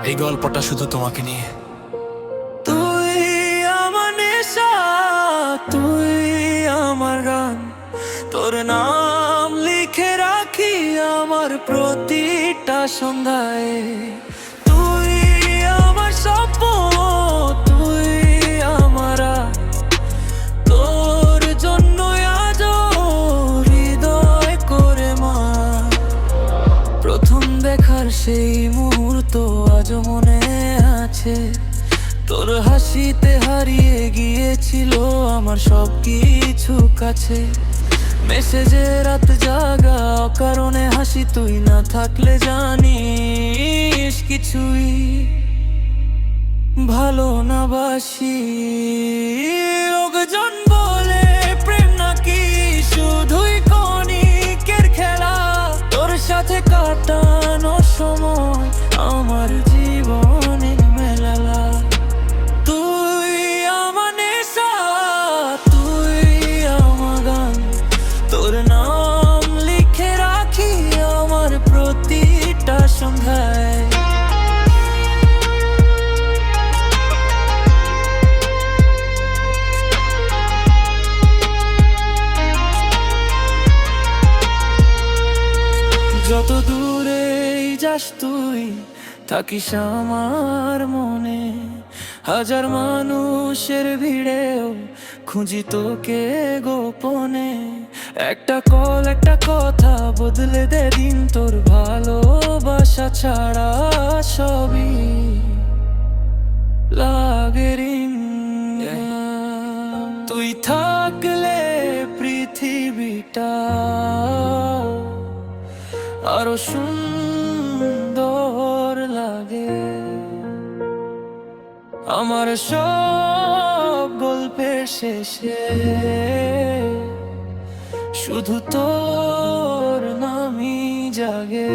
এই গল্পটা শুধু তোমাকে নিয়ে। তুই আমার নেশা, তুই আমার গান, তোর নাম লিখে রাখি আমার প্রতিটা সন্ধ্যায়। তুই আমার স্বপ্ন, তুই আমার আশ, তোর জন্য আজ হৃদয় করে মা। প্রথম দেখার সেই মুহূর্ত আজও মনে আছে, তোর হাসিতে হারিয়ে গিয়েছিল আমার সব কিছু কাছে। মেসেজে রাত জাগা, অকারণে হাসি, তুই না থাকলে জানিস কিছুই ভালো না বাসি। লোকজন বলে প্রেম নাকি শুধুই ক্ষণিকের খেলা, তোর সাথে কাটানো সময় আমার জীবনের মেলালা। তুই আমার নেশা, তুই আমার গান, তোর নাম লিখে রাখি আমার প্রতিটা সন্ধ্যায়। যত দূরেই যাস তুই থাকিস আমার মনে, হাজার মানুষের ভিড়েও খুঁজি তোকে গোপনে। একটা কল, একটা কথা বদলে দে দিন, তোর ভালোবাসা ছাড়া সবই লাগে ঋণ। তুই থাকলে পৃথিবীটা আরো সুন্দর লাগে। আমার সব গল্পের শেষে শুধু তোর নামই জাগে।